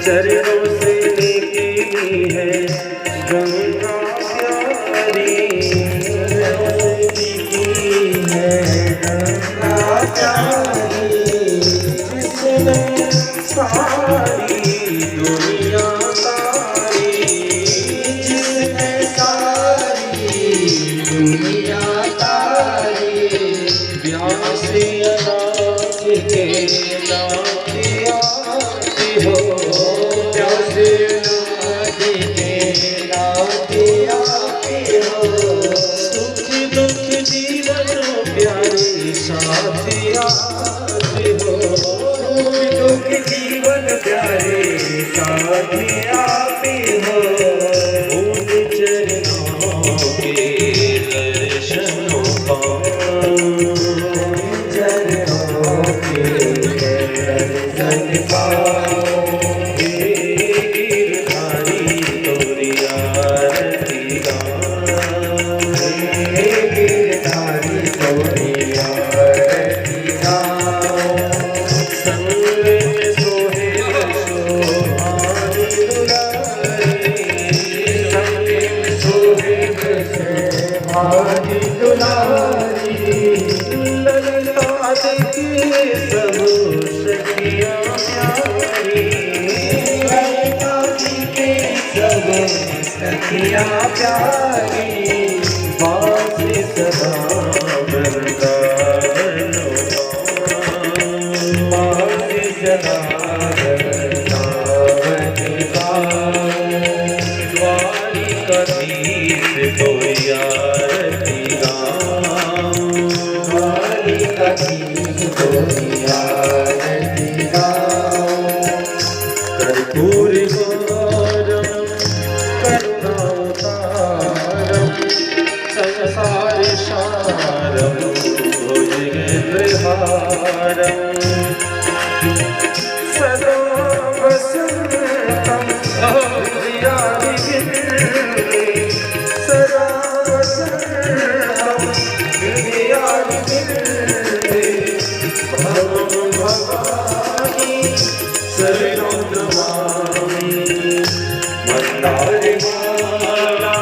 चरणों से लेके है गंगा प्यारी, है गंगा प्यारी, जिसने सारी दुनिया तारी, जिसने सारी दुनिया तारी, व्यास अनाथ के हो सुख दुख जीवन प्यारे साथिया हो, सुख दुख जीवन प्यारे साथिया हो, उन चरणों के दर्शनों पाऊं, चरणों के दर्शन पाऊं। सखिया प्यारी बासी सदा वृंदावनो, बासी सदा वृंदावनी द्वारिकाधीश कोई आरती गाऊं, द्वारिकाधीश कोई आरती गाऊं। कर्पूर सारम भुजगेन्द्रहारम सदा वसंतम हृदयादिगिरे, सदा वसंतम हृदयादिगिरे, भवं भवानी शरणं नमामि। मंदारे माला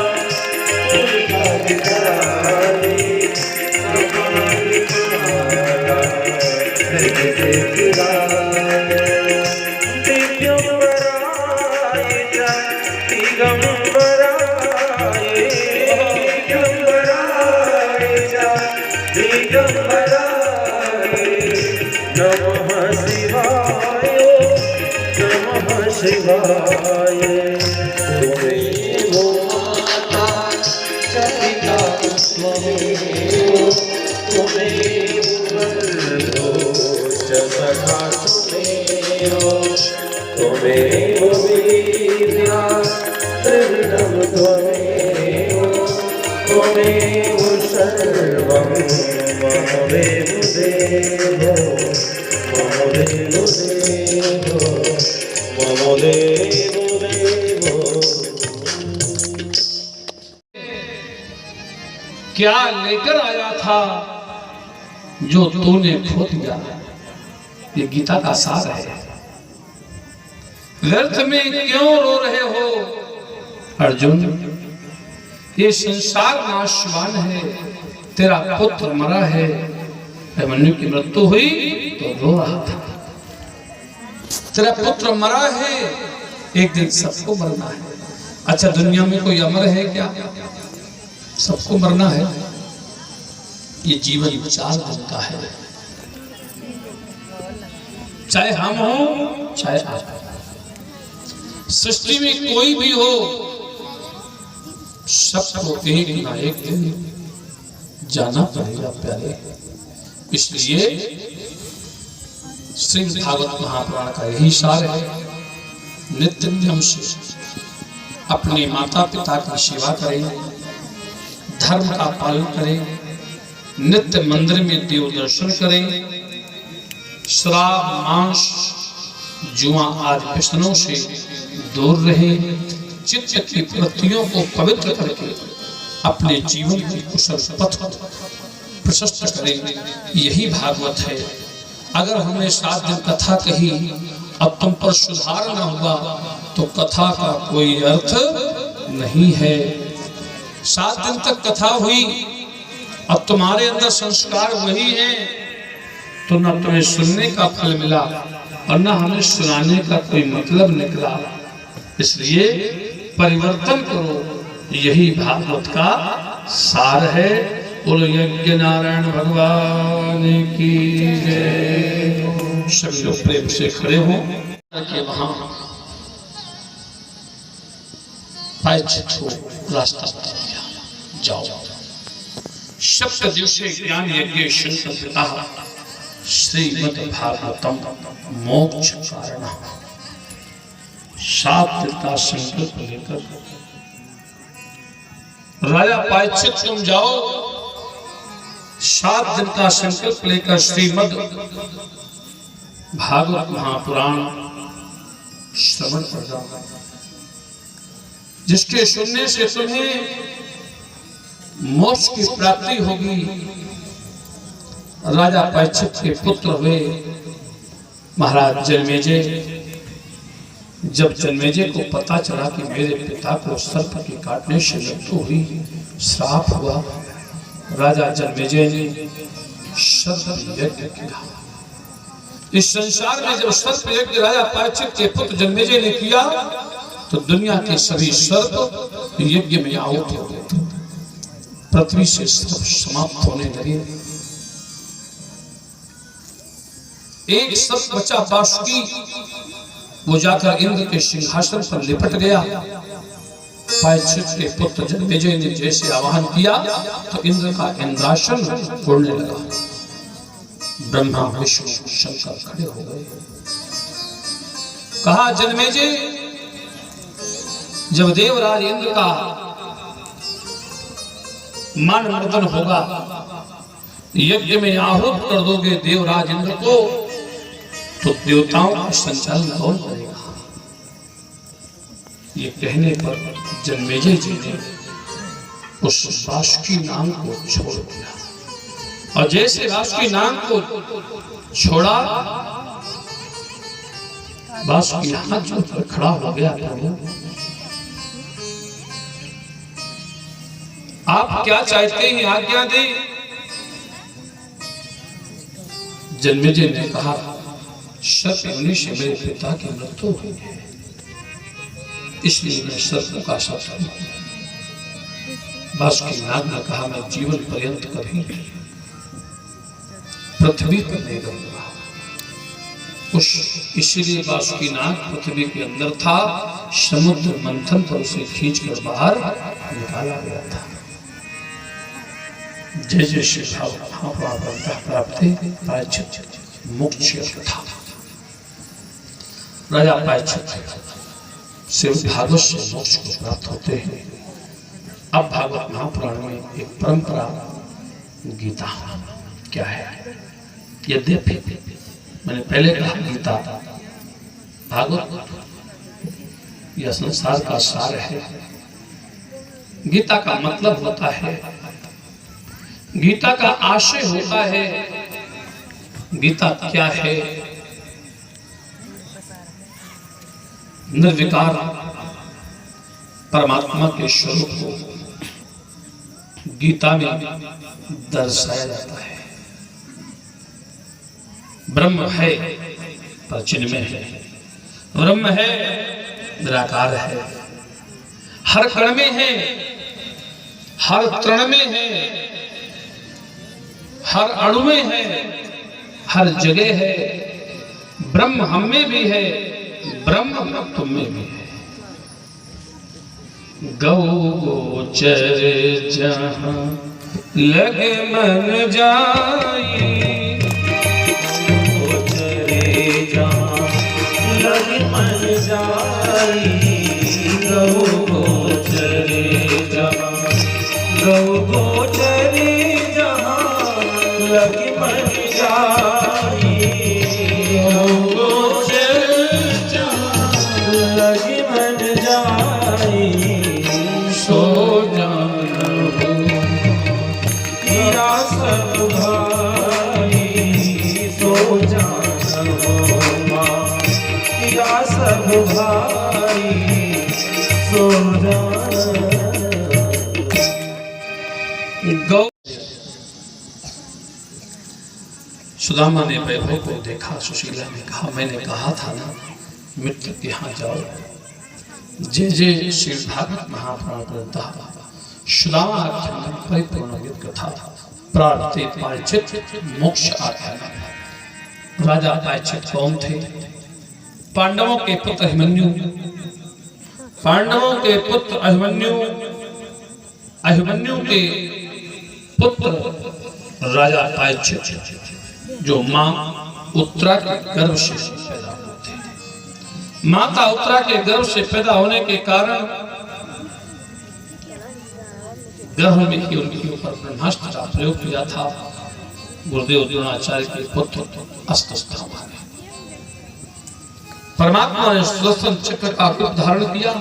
नमः शिवाय, नमः शिवाय। त्वमेव माता च पिता त्वमेव, त्वमेव वरदो च सखा त्वमेव, त्वमेव विद्या त्रिविधं त्वमेव त्वमेव सर्वं मम देवदेवो मम देवदेवो मम देवदेवो। क्या लेकर आया था जो तूने खो दिया, ये गीता का सार है। व्यर्थ में क्यों रो रहे हो अर्जुन, ये संसार नाशवान है, तेरा पुत्र मरा है। अभिमन्यु की मृत्यु हुई तो रो रहा था, तेरा पुत्र मरा है, एक दिन सबको मरना है। अच्छा दुनिया में कोई अमर है क्या? सबको मरना है। ये जीवन 4 दिन का है, चाहे हम हो चाहे आप। सृष्टि में कोई भी हो, सबको एक ना एक दिन जाना पड़ेगा प्यारे। इसलिए श्रीमद् भागवत महापुराण का यही सार है, नित्य नियम से अपने माता पिता की सेवा करें, धर्म का पालन करें, नित्य मंदिर में देव दर्शन करें, शराब मांस जुआ आदि व्यसनों से दूर रहें, चित्त की वृत्तियों को पवित्र करके अपने जीवन की कुशल पथ प्रशस्त करें। यही भागवत है। अगर हमने 7 दिन कथा कही अब तुम पर सुधार न हुआ तो कथा का कोई अर्थ नहीं है। 7 दिन तक कथा हुई, अब तुम्हारे अंदर संस्कार वही हैं, तो न तुम्हें सुनने का फल मिला और न हमें सुनाने का कोई मतलब निकला। इसलिए परिवर्तन करो, यही भागवत का सार है। बोलो यज्ञ नारायण भगवान की जय। सभी लोग प्रेम से खड़े हो कि वहां प्रायश्चित हो, रास्ता बता दिया, जाओ। सप्त दिवसे ज्ञान यज्ञ शंकर पिता श्रीमद् भागवतम मोक्ष कारण। 7 दिन का संकल्प लेकर राजा प्रायश्चित तुम जाओ, 7 दिन का संकल्प लेकर श्रीमद् भागवत महापुराण श्रवण कर जाओ, जिसके सुनने से तुम्हें मोक्ष की प्राप्ति होगी। राजा परीक्षित के पुत्र हुए महाराज जन्मेजय। जब जन्मेजय को पता चला कि मेरे पिता को सर्प के काटने से मृत्यु हुई, श्राप हुआ, राजा जन्मेजय ने सर्प यज्ञ किया। इस संसार में जब सर्प यज्ञ राजा परीक्षित के पुत्र जन्मेजय ने किया तो दुनिया के सभी सर्प यज्ञ में आहुत हो गए, पृथ्वी से सर्प समाप्त होने लगे। एक सर्प बचा बासुकी, वो जाकर इंद्र के सिंहासन पर लिपट गया। परीक्षित के पुत्र जन्मेजय ने जैसे आवाहन किया तो इंद्र का इंद्रासन उड़ने लगा। ब्रह्मा विष्णु शंकर खड़े हो गए। कहा जन्मेजय, जब देवराज इंद्र का मान मर्दन होगा, यज्ञ में आहूत कर दोगे देवराज इंद्र को, तो देवताओं का संचालन कौन करेगा? ये कहने पर जन्मेजय जी ने उस बासुकी नाम को छोड़ दिया, और जैसे बासुकी नाम को छोड़ा, बासुकी हाथ जोड़कर खड़ा हो गया। प्रभु आप क्या चाहते हैं, आज्ञा दें। जन्मेजय ने कहा, सर्प होने से मेरे पिता की मृत्यु हुई है, इसलिए मैं सर्प का शाप हूं। बासुकी नाग ने कहा, मैं जीवन पर्यंत कभी पृथ्वी पर नहीं रहूंगा। इसीलिए बासुकी नाग पृथ्वी के अंदर था, समुद्र मंथन पर उसे खींचकर बाहर निकाला गया था। जय जय श्री प्राप्ति प्रायश्चित मोक्ष था। राजा परीक्षित शिव भागवत से मोक्ष को प्राप्त होते हैं। अब भागवत महापुराण में एक परंपरा गीता क्या है, यद्यपि मैंने पहले कहा गीता भागवत यह संसार का सार है। गीता का मतलब होता है, गीता का आशय होता है, गीता क्या है, निर्विकार परमात्मा के स्वरूप को गीता में दर्शाया जाता है। ब्रह्म है पर चिन्मय है, ब्रह्म है निराकार है, हर कण में है, हर तृण में है, हर अणु में है, हर जगह है। ब्रह्म हम में भी है, ब्रह्म तुम में भी है। गौ गोचर जहां लगे मन जाई, गोचरे जहां लगे मन जाई, गौ गोचरे जहां, गौ गोचरे जहां लगे मन जाई, गौ गोचरे जहां लगे मन जाई, सो जानो मेरा सब भाई, सो जानो माँ मेरा सब भाई, सो जानो। गौ सुदामा ने वैभव को देखा, सुशीला ने कहा मैंने कहा था ना मित्र के यहाँ जाओ। जे जे श्री भागवत महापुराण ग्रंथ सुदामा आख्यान परिपूर्ण कथा प्रार्थे परीक्षित मोक्ष आख्यान। राजा परीक्षित कौन थे? पांडवों के पुत्र अभिमन्यु, पांडवों के पुत्र अभिमन्यु, अभिमन्यु के पुत्र राजा परीक्षित जो मां उत्तरा के गर्भ से पैदा हुए थे। माता उत्तरा के गर्भ से पैदा होने के कारण गर्भ में ही उनके ऊपर ब्रह्मास्त्र का प्रयोग किया था। गुरुदेव द्रोणाचार्य के पुत्र अस्त्रस्थामा ने परमात्मा ने सुदर्शन चक्र का रूप धारण किया,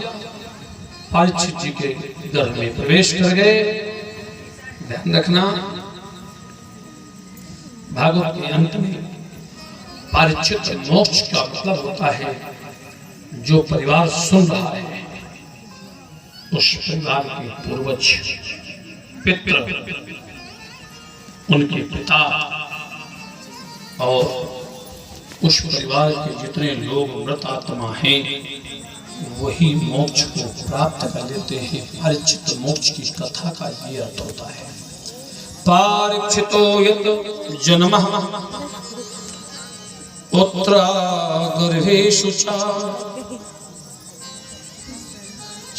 परीक्षित जी के गर्भ में प्रवेश कर गए। ध्यान रखना भागवत के अंत में परीक्षित मोक्ष का मतलब होता है जो परिवार सुन रहा है उस परिवार के पूर्वज पितृ, उनके पिता और उस परिवार के जितने लोग मृत आत्मा हैं वही मोक्ष को प्राप्त कर लेते हैं। परीक्षित मोक्ष की कथा का ये अर्थ होता है। परीक्षितो यत् जन्मः उत्तरा गर्भेषु च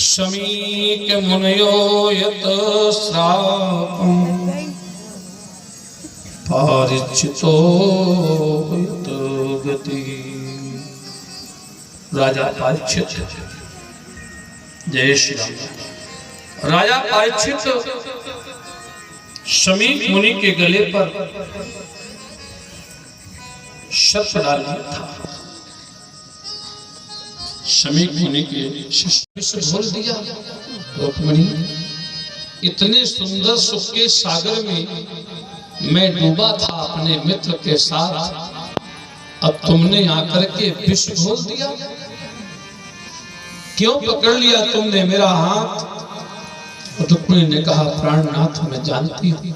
शमीक मुनयो यत् श्रापम् परीक्षितो यत् गति। राजा परीक्षित, जय श्री राम। राजा परीक्षित शमीक मुनि के गले पर सर्प डाल दिया था। शमीक मुनि के शिष्य बोल दिया, रुक्मिणी इतने सुंदर सुख के सागर में मैं डूबा था अपने मित्र के साथ, अब तुमने आकर के विष घोल दिया। क्यों पकड़ लिया तुमने मेरा हाथ? रुक्मिणी ने कहा प्राणनाथ मैं जानती हूं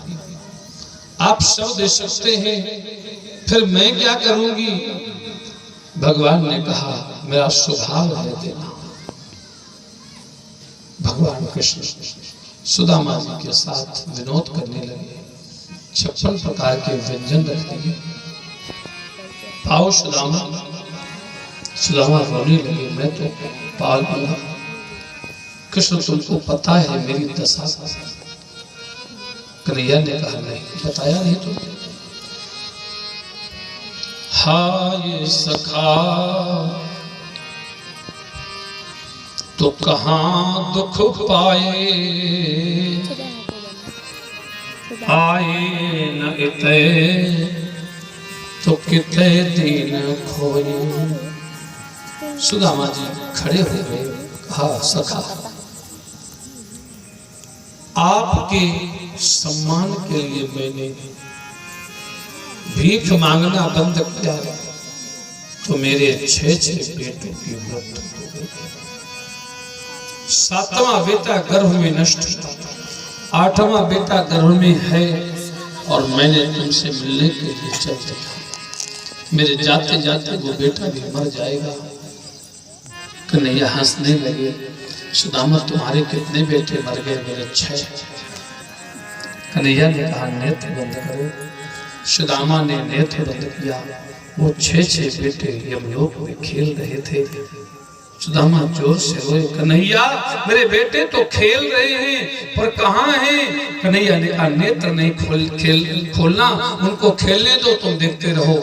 आप सब दे सकते हैं, फिर मैं क्या करूंगी? भगवान ने कहा मेरा स्वभाव है देना। भगवान कृष्ण सुदामा जी के साथ विनोद करने लगे, 56 प्रकार के व्यंजन रख दिए। पाओ सुदामा, सुदामा रोने लगे, मैं तो पाल बना। कृष्ण तुमको पता है मेरी दशा? कन्हैया ने कहा नहीं, बताया नहीं तुमने। हाय सखा तो कहाँ दुख पाए, आए न इते तो किते दीन खोए। सुदामा जी खड़े हो गए, कहा सखा आपके सम्मान के लिए मैंने भीख मांगना बंद किया तो मेरे 6 बेटों की मृत्यु हो गई। 7वां बेटा गर्भ में नष्ट हुआ, 8वां बेटा गर्भ में है और मैंने तुमसे मिलने के लिए चल दिया। मेरे जाते जाते वो बेटा भी मर जाएगा। कन्हैया हंसने लगे, सुदामा तुम्हारे कितने बेटे मर गए? मेरे 6। कन्हैया ने कहा नेत्र बंद करो। सुदामा ने नेत्र बंद किया। वो 6 बेटे यमलोक में खेल रहे थे। सुदामा जोर से रोए, कन्हैया मेरे बेटे तो खेल रहे हैं पर कहाँ हैं? कन्हैया ने कहा नेत्र नहीं खोलना, उनको खेलने दो, तुम देखते रहो।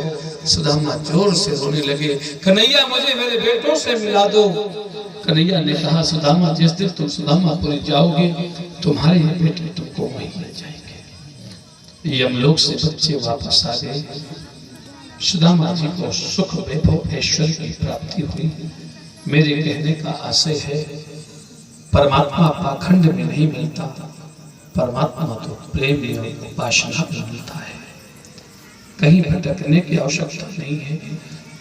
सुदामा जोर से रोने लगे, कन्हैया मुझे मेरे बेटों से मिला दो। कन्हैया ने कहा सुदामा जिस दिन तुम सुदामापुरी जाओगे तुम्हारे ये बेटे तुमको वहीं ले जाएंगे। यमलोक से बच्चे वापस आ गए। सुदामा जी को सुख वैभव ऐश्वर्य की प्राप्ति हुई। मेरे कहने का आशय है परमात्मा पाखंड में नहीं मिलता, परमात्मा तो प्रेम एवं उपासना में मिलता है। कहीं भटकने की आवश्यकता नहीं है।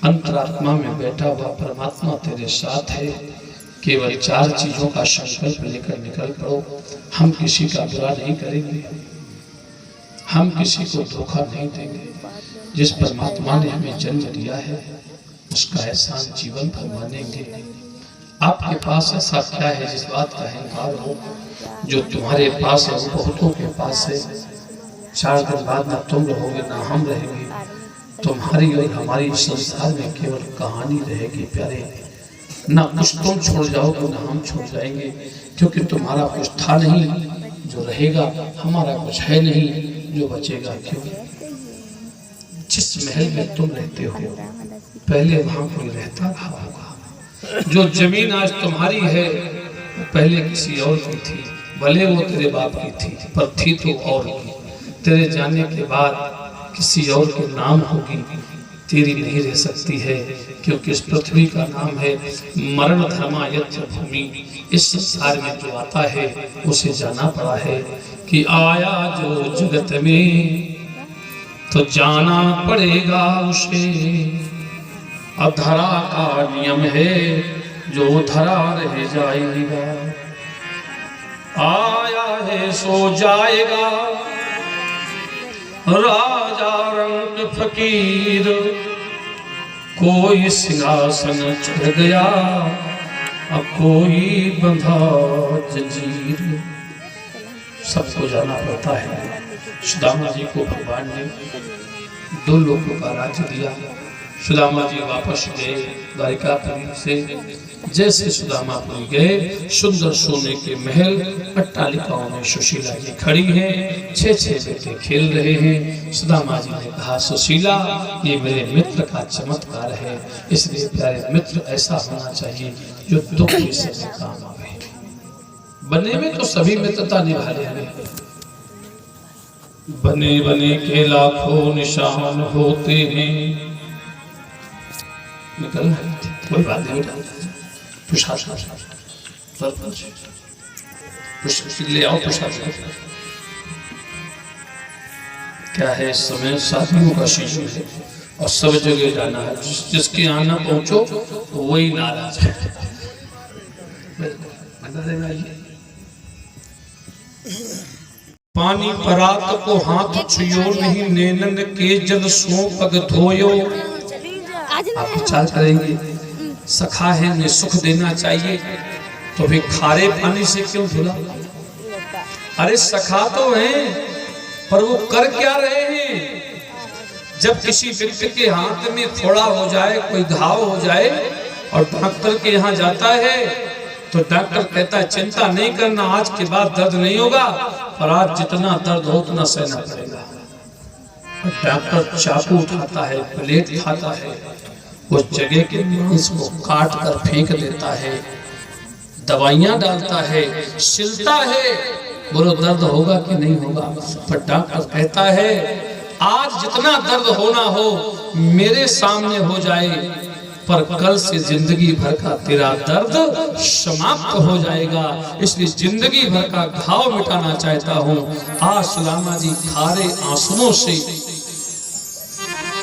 अंतरात्मा में बैठा हुआ परमात्मा तेरे साथ है। केवल 4 चीजों का संकल्प लेकर निकल पड़ो। हम किसी का बुरा नहीं करेंगे, हम किसी को धोखा नहीं देंगे। जिस परमात्मा ने हमें जन्म दिया है उसका एहसान जीवन भर मानेंगे। आपके पास ऐसा क्या है जिस बात का अहंकार हो? जो तुम्हारे पास है वो बहुतों के पास है। 4 दिन बाद ना तुम रहोगे ना हम रहेंगे। तुम्हारी और हमारी संसार में केवल कहानी रहेगी प्यारे। ना कुछ तुम छोड़ जाओगे ना हम छोड़ जाएंगे, क्योंकि तुम्हारा कुछ था नहीं जो रहेगा, हमारा कुछ है नहीं जो बचेगा। क्यों? जिस महल में तुम रहते हो पहले वहां कोई रहता रहा होगा। जो जमीन आज तुम्हारी है वो पहले किसी और की थी, भले वो तेरे बाप की थी पर थी तो और की। तेरे जाने के बाद किसी और के नाम होगी, तेरी नहीं रह सकती है, क्योंकि इस पृथ्वी का नाम है मरण धर्मा यत्र भूमि। इस संसार में जो आता है उसे जाना पड़ा है कि आया जो जगत में तो जाना पड़ेगा उसे। अधरा का नियम है जो धरा रह जाएगा, आया है सो जाएगा। राजा रंग फकीर कोई सिंहासन चढ़ गया, अब कोई बंधा जंजीर। सबको जाना पड़ता है। सुदामा जी को भगवान ने 2 लोगों का राज्य दिया। सुदामा जी वापस गए द्वारिकापुरी से। जैसे सुदामापुरी गए सुंदर सोने के महल अट्टालिकाओं में सुशीला जी खड़ी हैं। 6 बेटे खेल रहे हैं। सुदामा जी ने कहा सुशीला ये मेरे मित्र का चमत्कार है, इसलिए प्यारे मित्र ऐसा होना चाहिए जो दुख के समय काम आवे। बने में तो सभी मित्रता निभा रहे हैं। बने बने के लाखों निशान होते हैं। निकल कोई बात नहीं बेटा, प्रशासन ले आओ प्रशासन। क्या है इस समय साधुओं का सीजन है और सब जगह जाना है। जिसके यहाँ ना पहुंचो वही नाराज है। पानी परात को हाथ छुयो नहीं, नैनन के जल सो पग धोयो। आप विचार करेंगे सखा है उन्हें सुख देना चाहिए तो भी खारे पानी से क्यों धुला? अरे सखा तो है पर वो कर क्या रहे हैं? जब किसी व्यक्ति के हाथ में फोड़ा हो जाए, कोई घाव हो जाए और डॉक्टर के यहाँ जाता है तो डॉक्टर कहता है चिंता नहीं करना, आज के बाद दर्द नहीं होगा, पर आज जितना दर्द हो उतना सहना पड़ेगा। डॉक्टर चाकू उठाता है, प्लेट खाता है, उस जगह के मांस को काट कर फेंक देता है, दवाइयां डालता है, सिलता है, बोलो दर्द होगा कि नहीं होगा? पर डॉक्टर कहता है आज जितना दर्द होना हो मेरे सामने हो जाए, पर कल से जिंदगी भर का तेरा दर्द समाप्त हो जाएगा। इसलिए जिंदगी भर का घाव मिटाना चाहता हूँ। आज सुदामा जी खारे आंसुओं से,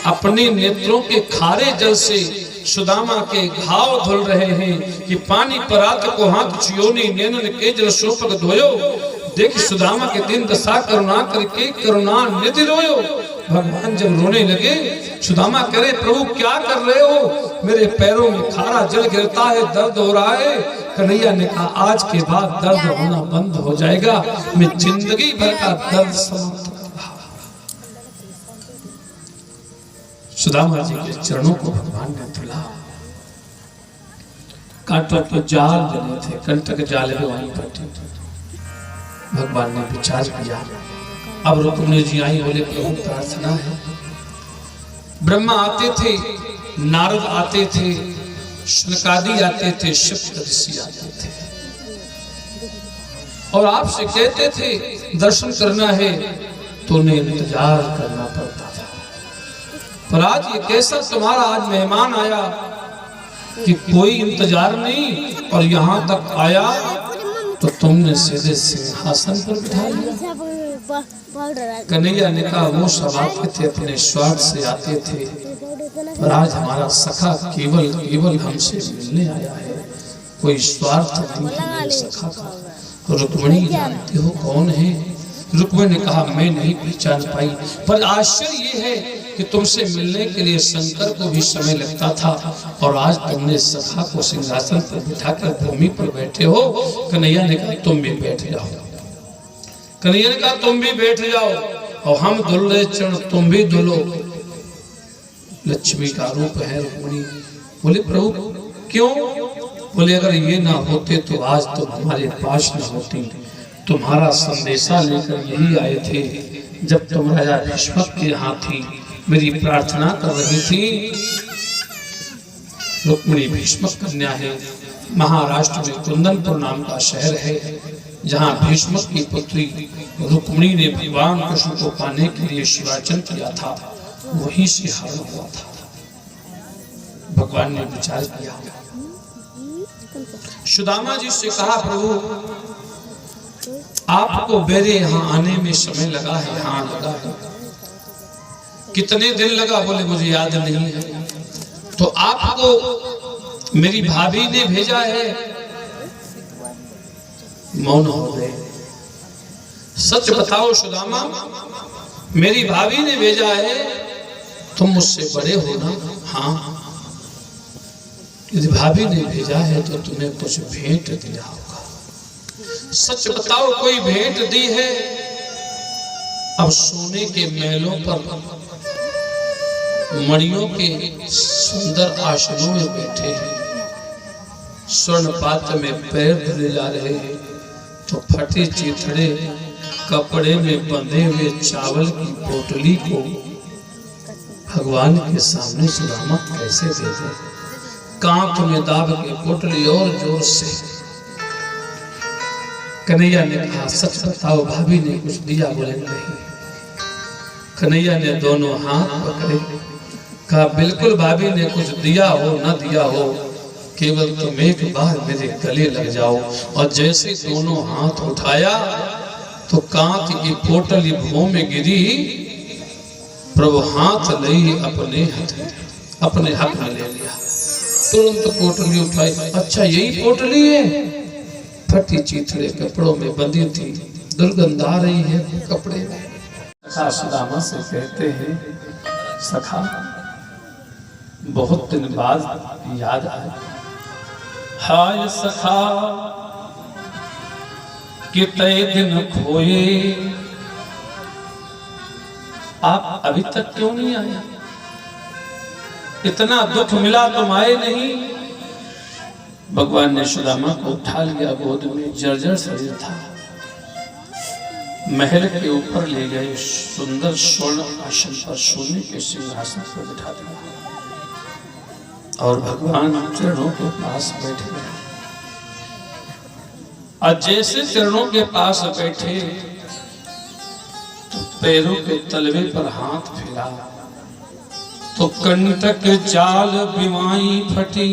अपने नेत्रों के खारे जल से सुदामा के घाव धुल रहे हैं कि पानी परात को हाथ चियोनी नैनन के जल शोपक धोयो। देख सुदामा के दिन दशा करुणा करके करुणा निधि रोयो। भगवान जब रोने लगे, सुदामा कह रहे प्रभु क्या कर रहे हो? मेरे पैरों में खारा जल गिरता है, दर्द हो रहा है। कन्हैया ने कहा आज के बाद दर्द होना बंद हो जाएगा, मैं जिंदगी भर का दर्द समाप्त कर रहा। सुदामा जी के चरणों को भगवान ने धुला। कांटों के जाल बने थे, कंटक जाल में वहीं बैठे थे। भगवान ने विचार किया, अब रुक्मिणी जी आई, बोले प्रभु प्रार्थना है। ब्रह्मा आते थे, नारद आते थे, शनकादि आते थे, सप्त ऋषि आते थे और आपसे कहते थे दर्शन करना है तो उन्हें इंतजार करना पड़ता था। पर आज ये कैसा तुम्हारा आज मेहमान आया कि कोई इंतजार नहीं, और यहाँ तक आया तो तुमने सीधे सिंहासन पर बिठा लिया। कन्हैया ने कहा वो सब आते थे अपने स्वार्थ से आते थे, पर आज हमारा सखा केवल केवल हमसे मिलने आया है, कोई स्वार्थ नहीं है मेरे सखा का। रुक्मिणी जानते हो कौन है? रुक्मिणी ने कहा मैं नहीं पहचान पाई, पर आश्चर्य ये है कि तुमसे मिलने के लिए शंकर को भी समय लगता था और आज तुमने सखा को सिंहासन पर बिठाकर भूमि पर बैठे हो। कन्हैया ने कहा तुम भी बैठ जाओ। कन्हैया ने कहा तुम भी बैठ जाओ और हम धुल रहे चरण तुम भी धुलो। लक्ष्मी का रूप है रुक्मिणी। बोले प्रभु क्यों? बोले अगर ये ना होते तो आज तुम हमारे पास न होती। तुम्हारा संदेशा लेकर यही आए थे जब तुम राजा भीष्म के यहाँ थी, मेरी प्रार्थना कर रही थी। रुक्मिणी भीष्म कन्या है। महाराष्ट्र में कुंदनपुर नाम का शहर है, जहाँ भीष्म की पुत्री रुक्मिणी ने भगवान कृष्ण को पाने के लिए शिवार्चन किया था, वहीं से हरण हुआ था। भगवान ने विचार किया, सुदामा जी से कहा प्रभु आपको मेरे यहाँ आने में समय लगा है? हाँ लगा है। कितने दिन लगा? बोले मुझे याद नहीं है। तो आपको मेरी भाभी ने भेजा है? मौन हो गए। सच बताओ सुदामा, मेरी भाभी ने भेजा है, तुम मुझसे बड़े हो ना? हाँ। यदि भाभी ने भेजा है तो तुम्हें कुछ भेंट दिया होगा। सच बताओ कोई भेंट दी है? अब सोने के महलों पर मणियों के सुंदर आसनों में बैठे हैं, स्वर्ण पात्र में पैर धुले जा रहे हैं, तो फटे चिथड़े कपड़े में बंधे हुए चावल की पोटली को भगवान के सामने सुदामा कैसे दे दे? कांच में दाब के पोटली और जोर से। कन्हैया ने कहा सच बताओ भाभी ने कुछ दिया? बोले नहीं। कन्हैया ने दोनों हाथ पकड़े, कहा बिल्कुल भाभी ने कुछ दिया हो न दिया हो, केवल तुम एक बार मेरे गले लग जाओ। और जैसे दोनों हाथ उठाया तो कांच की पोटली भूमि में गिरी। प्रभु हाथ ले अपने हक में ले लिया, तुरंत पोटली उठाई। अच्छा यही पोटली है? फटी चीथड़े कपड़ों में बंधी थी, दुर्गंध आ रही है कपड़े में। सखा सुदामा से कहते हैं सखा बहुत दिन बाद याद आए। हाय सखा कितने दिन खोए, आप अभी तक क्यों नहीं आए? इतना दुख मिला तुम आए नहीं। भगवान ने सुदामा को उठा लिया गोद में, जर्जर शरीर था, महल के ऊपर ले गए, सुंदर स्वर्ण आसन पर सोने के सिंहासन पर बिठा दिया और भगवान चरणों के पास बैठ गए। और जैसे चरणों के पास बैठे तो पैरों के तलवे पर हाथ फिरा तो कंटक जाल बीमाई फटी।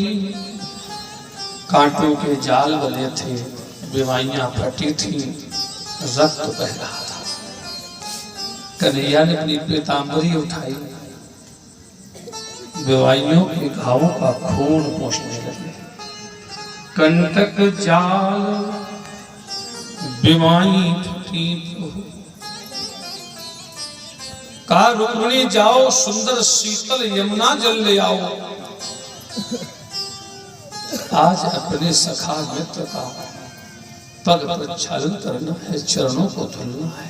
कांटों के जाल बने थे, बीमाइयां फटी थी, रक्त बह रहा था। कन्हैया ने अपनी पीतांबरी उठाई, बीमाइयों के घावों का खून पोंछने लगे। कंटक जाल बीमाई फटी कहा रुक्मिणी जाओ सुंदर शीतल यमुना जल ले आओ। आज अपने सखा मित्र का पग प्रक्षालन करना है, चरणों को धुलना है।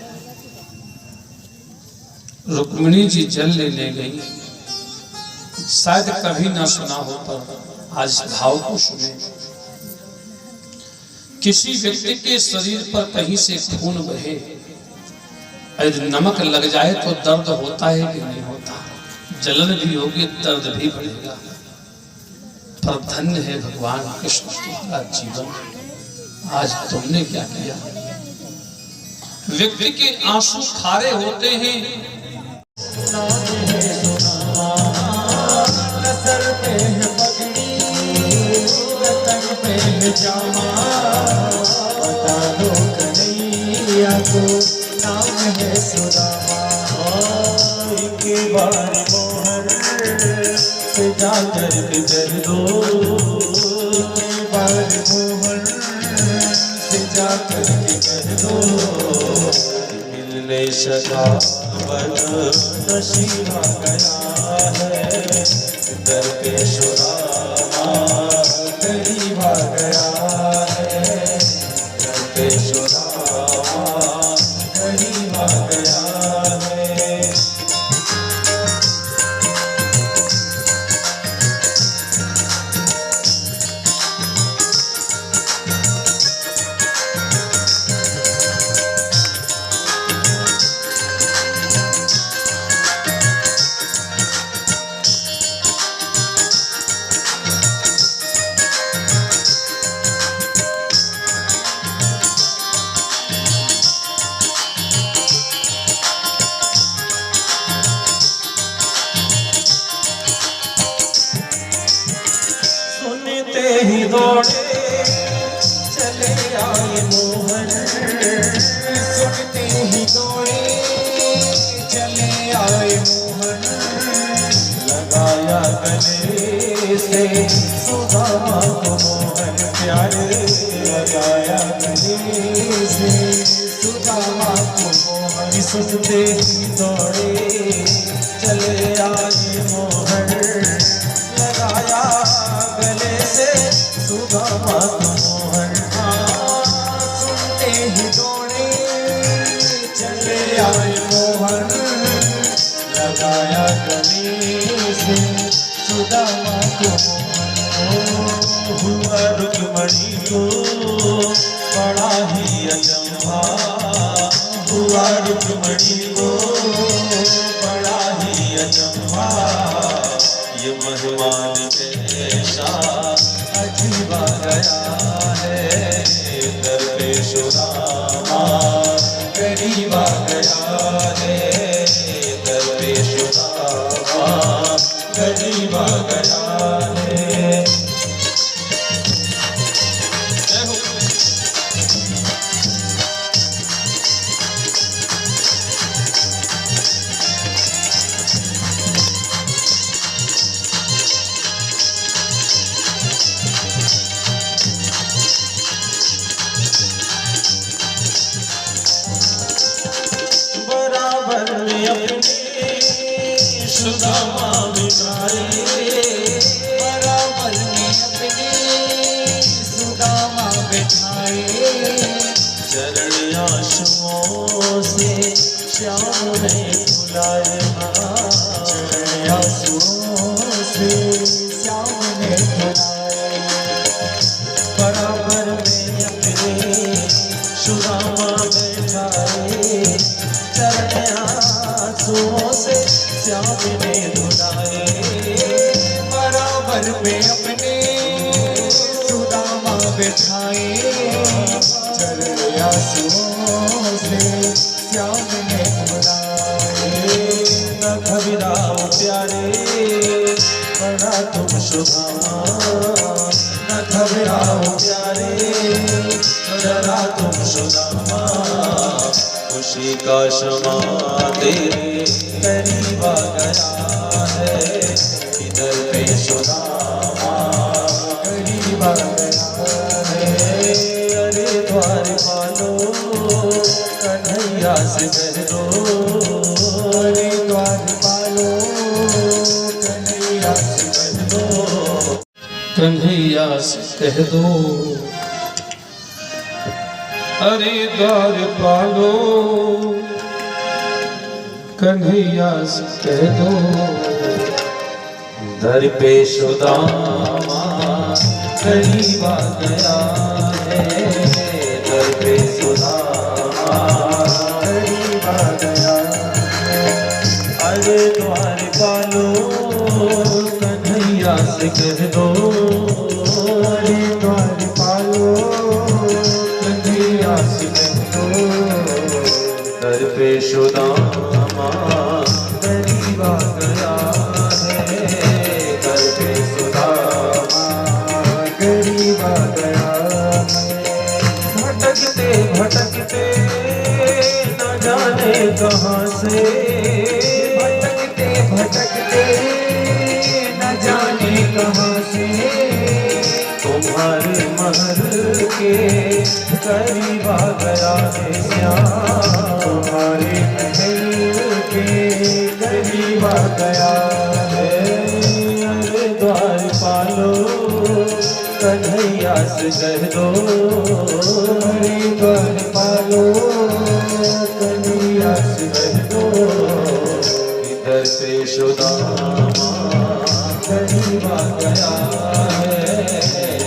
रुक्मिणी जी जल लेने गई, शायद कभी ना सुना हो पर आज भाव को सुने। किसी व्यक्ति के शरीर पर कहीं से खून बहे, यदि नमक लग जाए तो दर्द होता है कि नहीं होता, जलन भी होगी, दर्द भी बढ़ेगा। पर धन्य है भगवान कृष्ण तुम्हारा जीवन। आज तुमने क्या किया? व्यक्ति के आंसू खारे होते हैं, सर पे है पगड़ी, तन पे है जामा, बता दो कन्हैया को नाम है सुदामा। एक बार मोहन से जाकर कर दो, एक बार मोहन से जाकर कर दो। मिलने सदा नसीबा गया है, दर पे सुदामा करीब आ गया है, दर पे सुदामा करीब आ गया है। ही दौड़े चले आए मोहन, सुनते ही दौड़े चले आए मोहन। लगाया गले से सुदामा को मोहन प्यारे, लगाया गले से सुदामा को मोहन। सुनते ही दौड़े चले आए मोहन, लगाया गले से सुदामा को मोहन। सुनते ही दौड़े चले आए मोहन, लगाया गले से सुदामा को मोहन। हुआ रुक्मिणी को बड़ा ही अचंभा, हुआ रुक्मिणी को बड़ा ही अचंभा। ये मेहमान कैसा अजीब आ गया है, दर पे सुदामा करीब आ गया है, दर पे सुदामा करीब आ गया है। सुदामा बिठाए, बराबर में अपने सुदामा बिठाए। चरण आंसुओं से श्याम ने धुलाए, चरण आंसुओं से श्याम ने धुलाए। बराबर में अपने सुदामा बिठाए, चरण आंसुओं से श्याम ने धुलाए। बराबर में अपने सुदामा बिठाए, आंसुओं से श्याम ने बुलाए। न घबराओ प्यारे बड़ा तुम सुदामा, न घबराओ प्यारे जरा तुम सुदामा। खुशी का क्षमा तेरे करीब आ गया है, इधर पे सुदामा करीब आ गया है। अरे द्वार पालो कन्हैया से कह दो, अरे द्वार पालो कन्हैया से कह दो, कन्हैया से कह दो, अरे द्वार पालो कन्हैया से कह दो। दर पे सुदामा करीब आ गया है, दर पे सुदामा करीब आ गया है। अरे द्वार पालो कन्हैया से कह दो, अरे द्वार पालो कन्हैया से कह दो। दर पे सुदामा करीब आ गया है, दर पे सुदामा करीब आ गया है। भटकते भटकते न जाने कहाँ से, भटकते भटकते न जाने कहाँ से, तुम्हारे महल के करीब आ गया है श्याम, तुम्हारे महल के करीब आ गया है। अरे द्वार पालो कन्हैया से कह दो, अरे द्वार पालो कन्हैया से कह दो। इधर से सुदामा करीब आ गया है,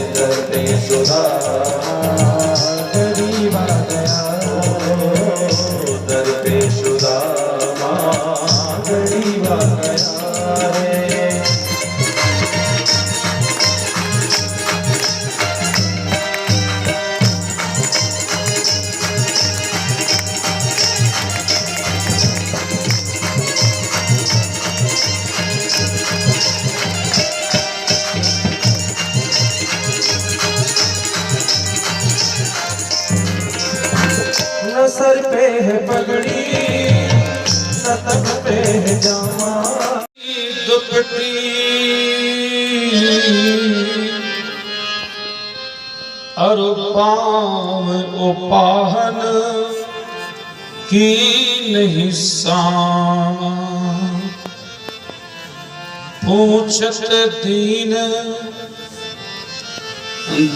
इधर से सुदामा करीब आ गया, इधर पे सुदामा करीब आ गया है। न सर पे है पगड़ी न तन पे है जामा, दुपट्टी और पाँव उपाहन की नहीं सामा। पूछत दीन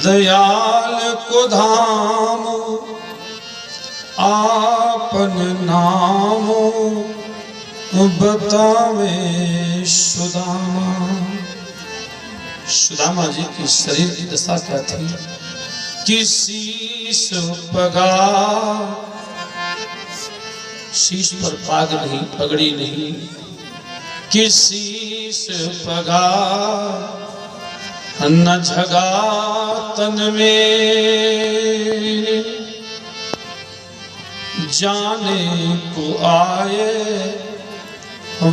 दयाल को धाम, आपन नाम बतावे सुदामा। सुदामा जी की शरीर की दशा क्या थी कि शीश पगा, शीश पर पाग नहीं, पगड़ी नहीं, कि शीश पगा न झगा तन में, जाने को आए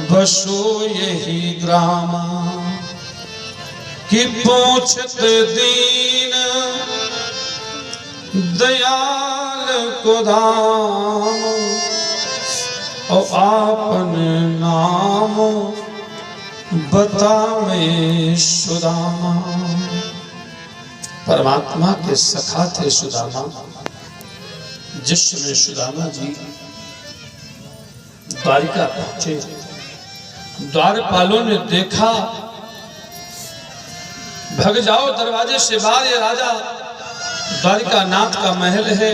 बसो यही ग्रामा। कि पूछत दीन दयाल को धाम, और आपन नाम बतावे सुदामा। परमात्मा के सखा थे सुदामा। जिस समय सुदामा जी द्वारिका पहुंचे, द्वारपालों ने देखा, भग जाओ दरवाजे से बाहर, ये राजा द्वारिका नाथ का महल है।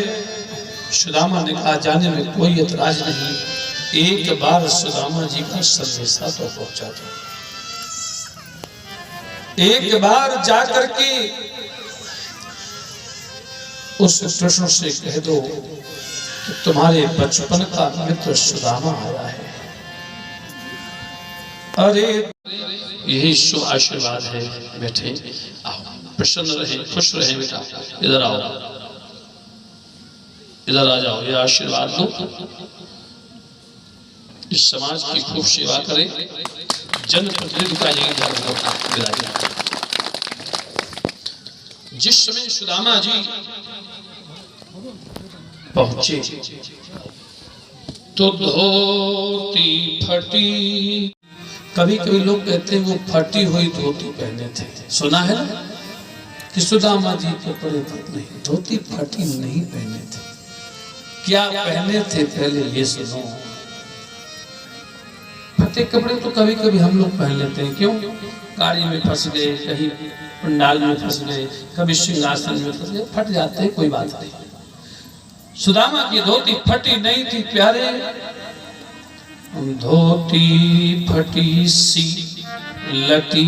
सुदामा ने कहा जाने में कोई एतराज नहीं, एक बार सुदामा जी का संदेशा तो पहुंचा दो, एक बार जाकर के उस कृष्ण से कह दो कि तुम्हारे बचपन का मित्र सुदामा आया है। अरे यही शुभ आशीर्वाद है, बैठे आओ, प्रसन्न रहे, खुश रहे बेटा, इधर आओ। इधर आ जाओ, ये आशीर्वाद दो, इस समाज की खूब सेवा करें, जनप्रतिनिधि का यही धर्म होता है। जिस समय सुदामा जी पहुंचे तो धोती फटी। कभी कभी लोग कहते हैं वो फटी हुई धोती पहने थे, सुना है ना कि सुदामा जी कपड़े नहीं, धोती फटी नहीं पहने थे। क्या पहने थे पहले ये सुनो। फटे कपड़े तो कभी कभी हम लोग पहन लेते हैं, क्यों? गाड़ी में फंस गए, कहीं पंडाल में फंस गए, कभी सिंहासन में फंस गए, फट जाते हैं, कोई बात नहीं। सुदामा की धोती फटी नहीं थी प्यारे। धोती फटी सी लटी,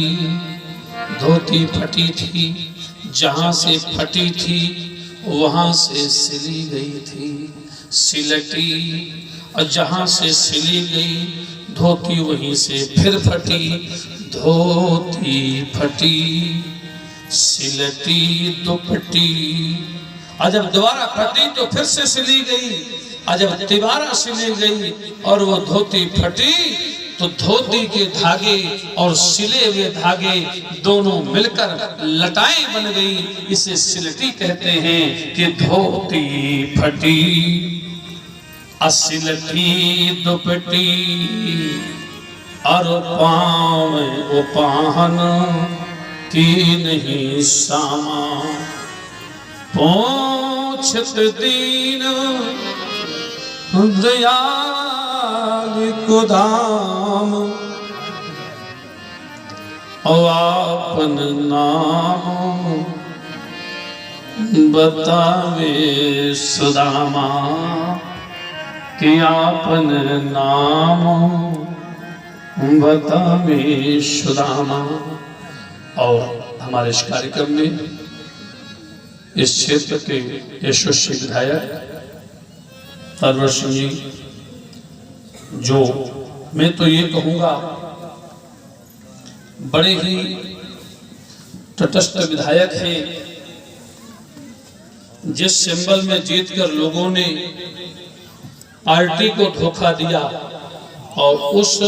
धोती फटी थी, जहां से फटी थी वहां से सिली गई थी, सिलटी, और जहां से सिली गई धोती वहीं से फिर फटी। धोती फटी सिलटी दुपट्टी, और जब दोबारा फटी तो फिर से सिली गई, और जब दोबारा सिली गई और वो धोती फटी तो धोती के धागे और सिले हुए धागे दोनों मिलकर लटाएं बन गई। इसे सिलटी कहते हैं कि धोती फटी सिलटी दुपट्टी, और पाँव वो पाहन की नहीं सामा, पोंछत दीन दयाल को दाम, और आपन नाम बतावे सुदामा, कि आपन नाम बतावे सुदामा। और हमारे इस कार्यक्रम में इस क्षेत्र के यशस्वी विधायक तरवर सिंह जी, जो मैं तो ये कहूँगा बड़े ही तटस्थ विधायक हैं, जिस सिंबल में जीतकर लोगों ने पार्टी को धोखा दिया और उस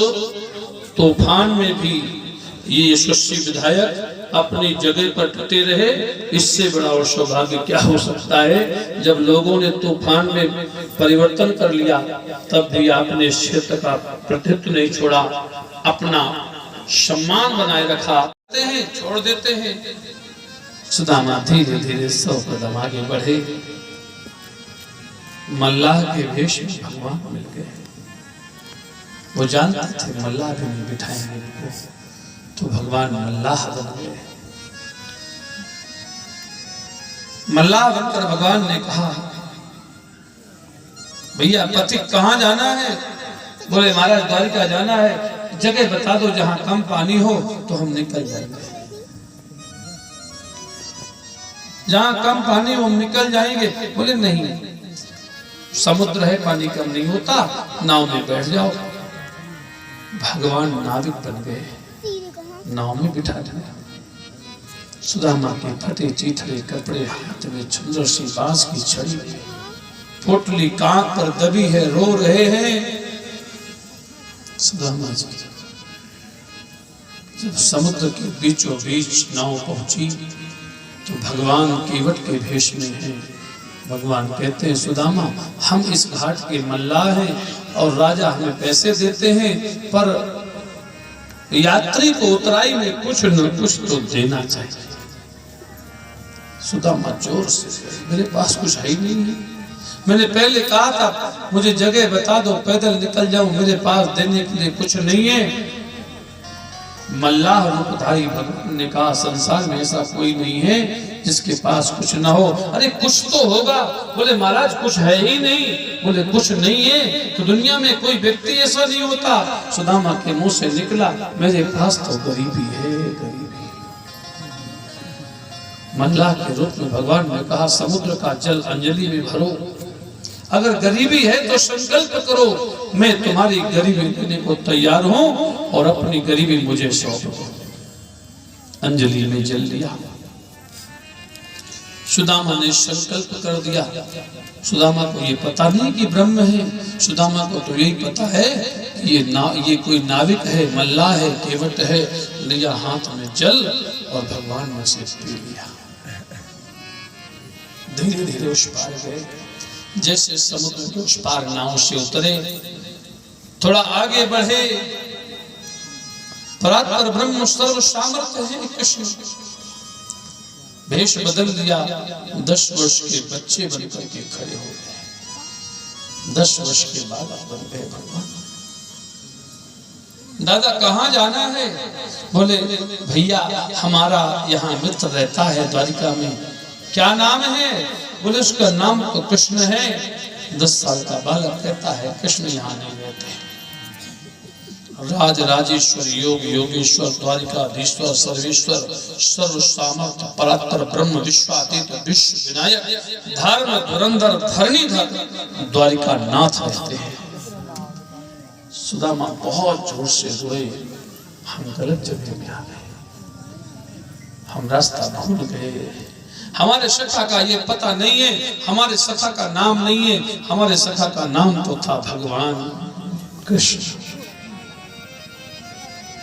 तूफान में भी ये यशस्वी विधायक अपनी जगह पर डटे रहे। इससे बड़ा और सौभाग्य क्या हो सकता है। जब लोगों ने तूफान में परिवर्तन कर लिया तब भी आपने इस क्षेत्र का प्रतिनिधित्व नहीं छोड़ा, अपना सम्मान बनाए रखा। छोड़ देते हैं। सुदामा धीरे धीरे 100 कदम आगे बढ़े, मल्लाह के वेश में भगवान मिल गए। वो जानते थे मल्लाह भी नहीं बिठाएंगे इनको, तो भगवान मल्लाह बन गए। मल्लाह बनकर भगवान ने कहा, भैया पथिक कहाँ जाना है? बोले महाराज द्वारिका जाना है, जगह बता दो जहां कम पानी हो तो हम निकल जाएंगे। जहां कम पानी हो हम निकल जाएंगे। बोले नहीं, समुद्र है, पानी कम नहीं होता, नाव में बैठ जाओ। भगवान नाविक बन गए, नाव में बिठा दिया। सुदामा के फटे चीथड़े कपड़े, हाथ में सुंदर सी बांस की छड़ी, पोटली कांख पर दबी है, रो रहे हैं। सुदामा जी जब समुद्र के बीचों बीच नाव पहुंची तो भगवान केवट के भेष में हैं। भगवान कहते हैं, सुदामा हम इस घाट के मल्लाह हैं और राजा हमें पैसे देते हैं, पर यात्री को उतराई में कुछ न कुछ तो देना चाहिए। सुदामा जोर से, मेरे पास कुछ है ही नहीं है। मैंने पहले कहा था मुझे जगह बता दो, पैदल निकल जाऊं, मेरे पास देने के लिए कुछ नहीं है। मल्लाह रूपधारी भगवान ने कहा, संसार में ऐसा कोई नहीं है जिसके पास कुछ ना हो। अरे कुछ तो होगा। बोले महाराज कुछ है ही नहीं। बोले कुछ नहीं है तो दुनिया में कोई व्यक्ति ऐसा नहीं होता। सुदामा के मुंह से निकला, मेरे पास तो गरीबी है, गरीबी। मल्लाह के रूप में भगवान ने कहा, समुद्र का जल अंजलि में भरो, अगर गरीबी है तो संकल्प करो, मैं तुम्हारी गरीबी देने को तैयार हूं और अपनी गरीबी मुझे सौंप दो। अंजलि में जल लिया। सुदामा ने संकल्प कर दिया। सुदामा को ये पता नहीं कि ब्रह्म है, सुदामा को तो यही पता है कि ये कोई नाविक है, मल्लाह है, केवट है। लिया हाथ में जल और भगवान में से पी लिया। धीरे धीरे उस पार गए। जैसे समुद्र के उस पार नाव से उतरे, थोड़ा आगे बढ़े, परात्पर ब्रह्म सर्व सामर्थ्य है कृष्ण। भेष बदल दिया, 10 वर्ष के बच्चे बनकर के खड़े हो गए। 10 वर्ष के बालक बन गए भगवान। दादा कहाँ जाना है? बोले भैया हमारा यहाँ मित्र रहता है द्वारिका में। क्या नाम है? बोले उसका नाम तो कृष्ण है। 10 साल का बालक कहता है कृष्ण यहाँ नहीं रहते। राज राजेश्वर, योग योगेश्वर, द्वारिकाधीश्वर, सर्वेश्वर, सर्व सामर्थ्य, परात्पर ब्रह्म, विश्वातीत, विश्व विनायक, धर्म धुरंधर, धरणीधर द्वारिका नाथ रहते हैं। सुदामा बहुत जोर से रोए, हम गलत जगह में आ गए, हम रास्ता भूल गए। हमारे सखा का ये पता नहीं है, हमारे सखा का नाम नहीं है। हमारे सखा का नाम तो था भगवान कृष्ण।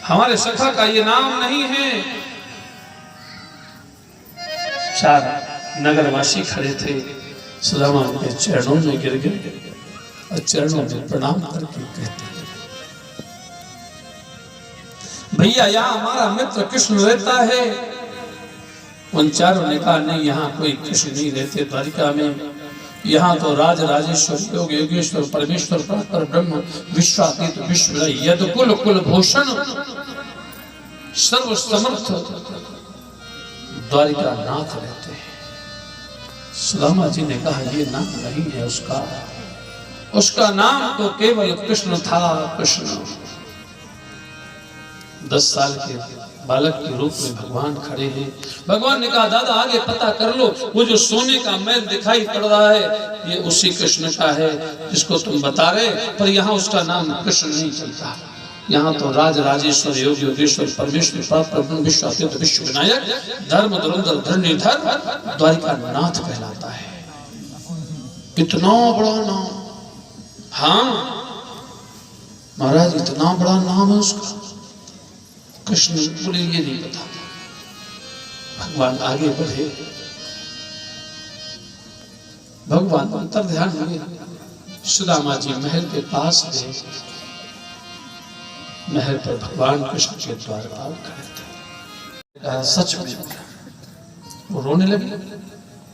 हमारे सखा का ये नाम नहीं है। 4 नगरवासी खड़े थे, सुदामा के चरणों में गिर गए और चरणों में प्रणाम करके कहते भैया यहाँ हमारा मित्र कृष्ण रहता है। उन चारों ने कहा नहीं, यहाँ कोई कृष्ण नहीं रहते द्वारिका में। यहाँ तो राज राजेश्वर, योग योगेश्वर, परमेश्वर, परात्पर ब्रह्म, विश्वातीत, विश्व यद कुल कुल भूषण, सर्व समर्थ द्वारिका नाथ रहते हैं। सुदामा जी ने कहा ये नाम नहीं है उसका, उसका नाम तो केवल कृष्ण था। कृष्ण 10 साल के बालक के रूप में भगवान खड़े हैं। भगवान ने कहा दादा आगे पता कर लो, वो जो सोने का महल दिखाई पड़ रहा है ये उसी कृष्ण का है जिसको तुम बता रहे, पर यहाँ उसका नाम कृष्ण नहीं चलता। यहाँ तो राज राजेश्वर, योग योगेश्वर, परमेश्वर, परात्पर ब्रह्म, विश्वातीत, विश्व विनायक, धर्म धुरंधर, धरणीधर द्वारिका नाथ कहलाता है। कितना बड़ा नाम! हाँ महाराज इतना बड़ा नाम है उसका। कृष्ण बोले ये नहीं पता। भगवान आगे बढ़े, भगवान अंतर ध्यान हुए। सुदामा जी महल के पास गए। महल पर भगवान कृष्ण के द्वारपाल खड़े थे। कहा सच में वो रोने लगे।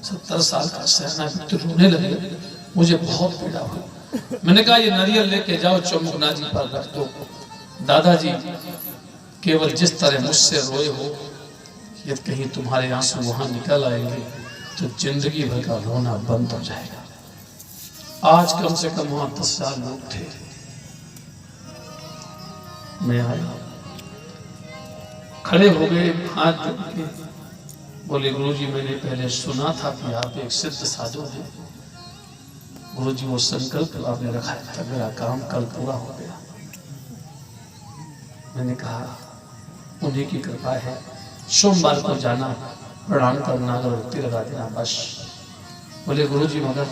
70 साल का सेनापति रोने लगे। मुझे बहुत पीड़ा हुई। मैंने कहा ये नारियल लेके जाओ चौमुखना जी पर रख दो। दादाजी केवल जिस तरह मुझसे रोए हो, यदि कहीं तुम्हारे आंसू वहां निकल आएंगे तो जिंदगी भर का रोना बंद हो जाएगा। आज कम से कम वहां 10,000 लोग थे। मैं आया, खड़े हो गए, हाथ जोड़, बोले गुरुजी मैंने पहले सुना था कि आप एक सिद्ध साधु हैं। गुरुजी वो संकल्प आपने रखा था, मेरा काम कल पूरा हो गया। मैंने कहा उन्हीं की कृपा है, सोमवार को जाना, प्रणाम करना, अगरबत्ती लगा देना बस। बोले गुरुजी मगर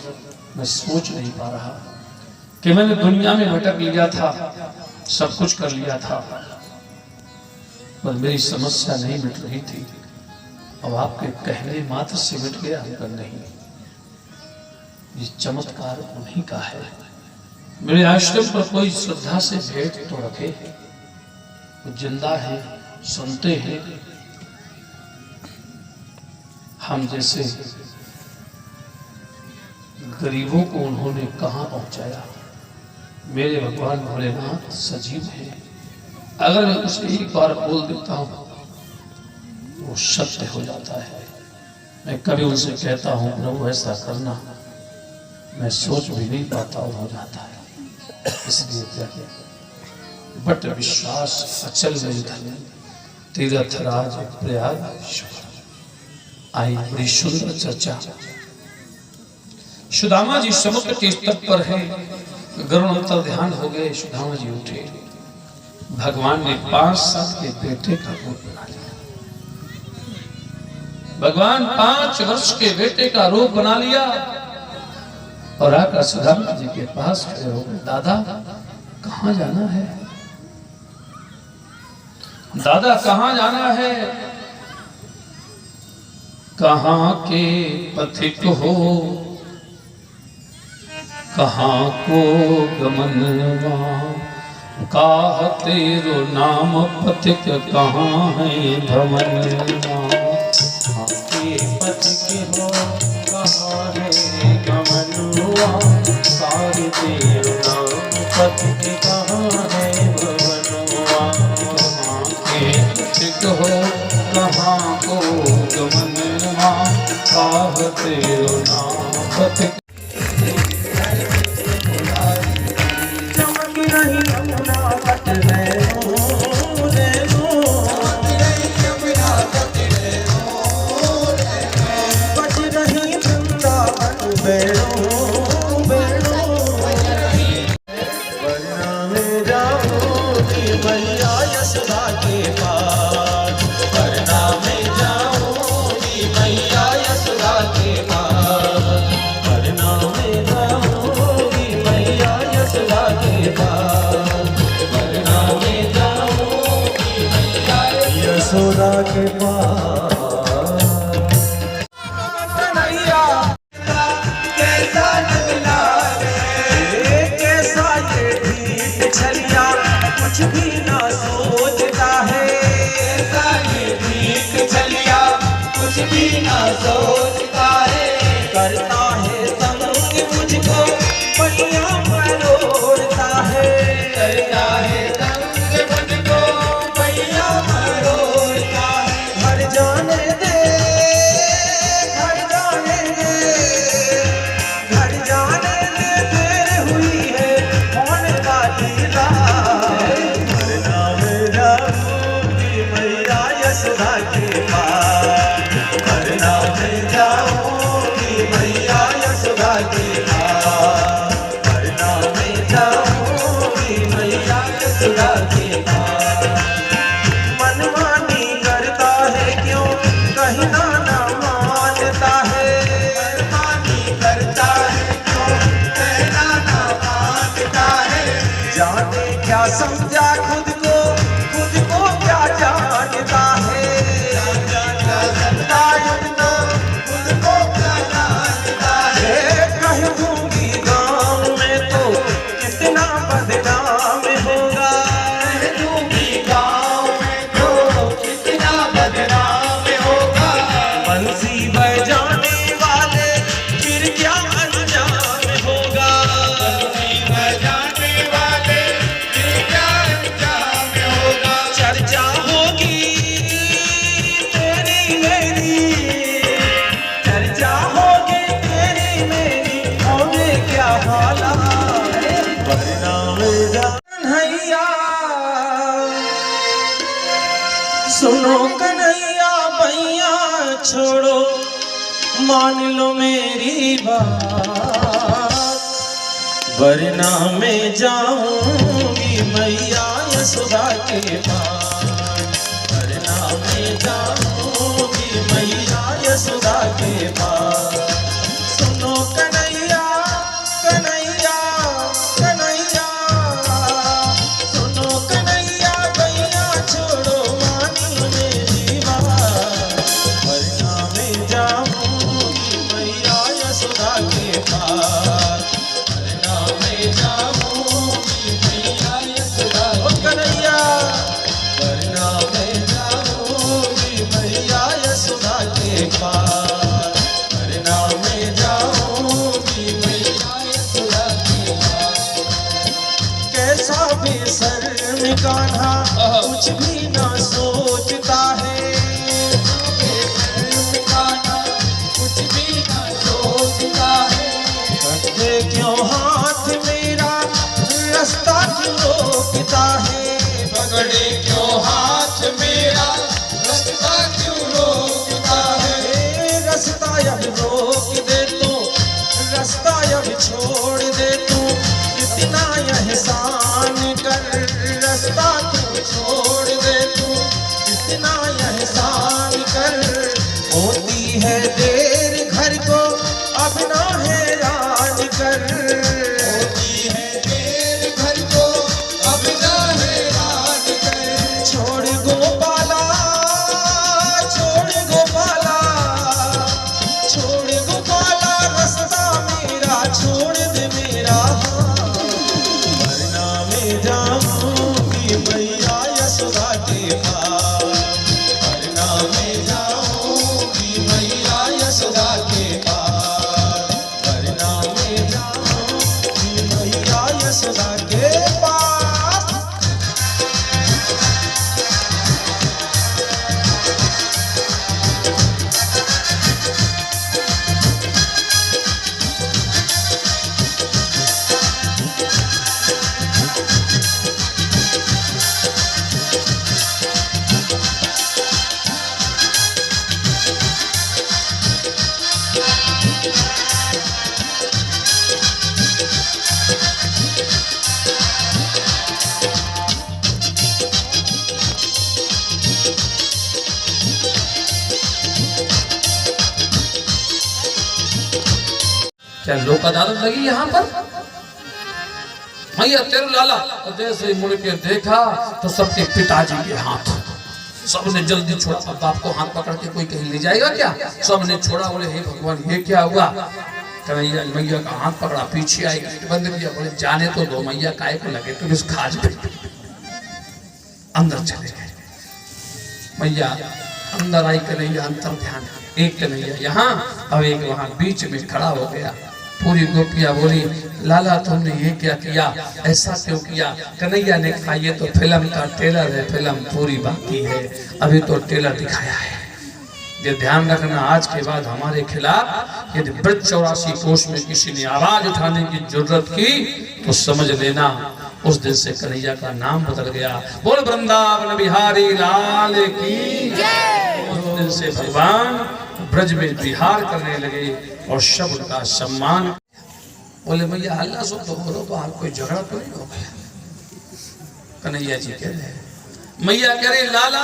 मैं सोच नहीं पा रहा कि मैंने दुनिया में भटक लिया था, सब कुछ कर लिया था, पर मेरी समस्या नहीं मिट रही थी। अब आपके कहने मात्र से मिट गया, मगर नहीं। ये चमत्कार उन्हीं का है। मेरे आश्रम पर कोई श्रद्धा से भेंट तो रखे, जिंदा है, सुनते हैं। हम जैसे गरीबों को उन्होंने कहां पहुंचाया। मेरे भगवान भोलेनाथ सजीव है। अगर मैं उसे एक बार बोल देता हूं वो सत्य हो जाता है। मैं कभी उनसे कहता हूं प्रभु ऐसा करना, मैं सोच भी नहीं पाता और हो जाता है। इसलिए क्या बट विश्वास अचल में धन तीर्थराज प्रयाग। आई बड़ी सुंदर चर्चा। सुदामा जी समुद्र के स्तर पर है, गरुण अंतर ध्यान हो गए। सुदामा जी उठे, भगवान ने 5 साल के बेटे का रूप बना लिया। भगवान 5 वर्ष के बेटे का रूप बना लिया और आकर सुदामा जी के पास खड़े हो गए। दादा कहां जाना है? दादा कहां जाना है? कहां के पथिक हो, कहां को गमनवा, काह तेरो नाम पथिक कहां है भवनवा। के पथिक हो, कहां है गमनवा, काह तेरो नाम पथिक कहां है भवनवा। कहां के पथिक हो, कहां को गमनवा, काह तेरो नाम पथिक। चमक रही यमुना तट रैनो, रैनो, बज रही वृंदावन बैरो, बैरो। वरना में जाऊंगी मैया यशोदा के पास, वरना में जाऊंगी मैया यशोदा के पास, वरना में जाऊंगी मैया यशोदा के पास, वरना में जाऊंगी मैया यशोदा के पास। कन्हैया कैसा लगना रे, कैसा ये ठीक छलिया, कुछ भी ना सोचता है, कैसा ये ठीक छलिया, कुछ भी ना सोचता है, करता है संग मुझको पहिया मरोड़ता है, करता है संग मुझको पहिया मरोड़ता है। घर जाने दे, घर जाने दे, घर जाने दे, देर हुई है होने वाली रात। वरना मैं जाऊंगी मैया यशोदा के पास, वरना मैं जाऊंगी मैया यशोदा के पास, वरना मैं जाऊंगी मैया यशोदा के पास। मनमानी करता है क्यों, कहना ना मानता है, मनमानी करता है क्यों, कहना ना मानता है। जाने क्या समझा खुद को क्या जानता है, क्या समझा इतना खुद को क्या जानता है। कह दूंगी गाँव में तो कितना बदनाम होगा, कह दूंगी गाँव में तो कितना बदनाम होगा। बंसी बजाने वाले फिर क्या अंजाम होगा, बंसी बजाने वाले फिर क्या अंजाम होगा। चर्चा होगी तेरी मेरी, चर्चा होगी तेरी मेरी, होंगे क्या हालात। वरना मेरा कन्हैया, सुनो कन्हैया भैया छोड़ो, मान लो मेरी बात, वरना मैं जाऊंगी मैया यशोदा के पास, वरना मैं जाऊंगी मैया यशोदा के पास। सुनो कन्हैया, कन्हैया, कन्हैया, सुनो कन्हैया भैया छोड़ो, मानी मेरी बात, वरना मैं जाऊंगी मैया यशोदा के पास, वरना मैं जाऊंगी मैया यशोदा। ओ कन्हैया, वरना मैं जाऊंगी मैया यशोदा के पास, वरना मैं जाऊंगी मैया यशोदा के पास। कैसा बेशर्म कान्हा कुछ भी ना सोचता है, बेशर्म कान्हा कुछ भी ना सोचता है। करते क्यों हाथ मेरा, रास्ता क्यों रोकता है, पकड़े क्यों हाथ मेरा, रास्ता क्यों रोकता है। रास्ता अब रोक दे तू, रास्ता अब छोड़ दे तू, इतना एहसान कर, रास्ता तू छोड़ दे तू, इतना एहसान कर। होती अब ना हैरान कर, होती है देर घर को अब ना हैरान कर। छोड़ गोपाला, छोड़ गोपाला, छोड़ गोपाला रास्ता मेरा, छोड़ दे मेरा हाथ, वरना मैं जाऊंगी मैया यशोदा के पास, वरना मैं जाऊंगी मैया यशोदा के पास, वरना मैं जाऊंगी मैया यशोदा के पास। क्या लोक अदालत लगी यहाँ पर? मैया तेरे लाला तो जैसे ही मुड़ के देखा तो सबके पिताजी के हाथ, सबने जल्दी छोड़ा। अब बाप को हाथ पकड़ के कोई कहीं ले जाएगा क्या? सबने छोड़ा, बोले हे भगवान ये क्या हुआ? कन्हैया मैया का हाथ पकड़ा, पीछे आई, बंद किया, बोले जाने तो दो मैया, काय को लगे तुम इस खाज पे। अंदर चले गए मैया, अंदर आई कन्हैया, अंतर ध्यान, एक कन्हैया यहाँ और एक वहां बीच में खड़ा हो गया। पूरी गोपियां बोली लाला तुमने ये क्या किया, ऐसा क्यों किया? कन्हैया ने कहा ये तो फिल्म का ट्रेलर है, फिल्म पूरी बाकी है, अभी तो ट्रेलर दिखाया है। ये ध्यान रखना, आज के बाद हमारे खिलाफ यदि ब्रज 84 कोष में किसी ने आवाज उठाने की जरूरत की तो समझ लेना उस दिन से कन्हैया का नाम बदल गया। बोल वृंदावन बिहारी लाल की जय। उस दिन से भगवान ब्रज में विहार करने लगे और शब्द का सम्मान। बोले मैया हल्ला सो तो बोलो, तो आप कोई झगड़ा तो नहीं हो गया? कन्हैया जी कह रहे, मैया कह रही लाला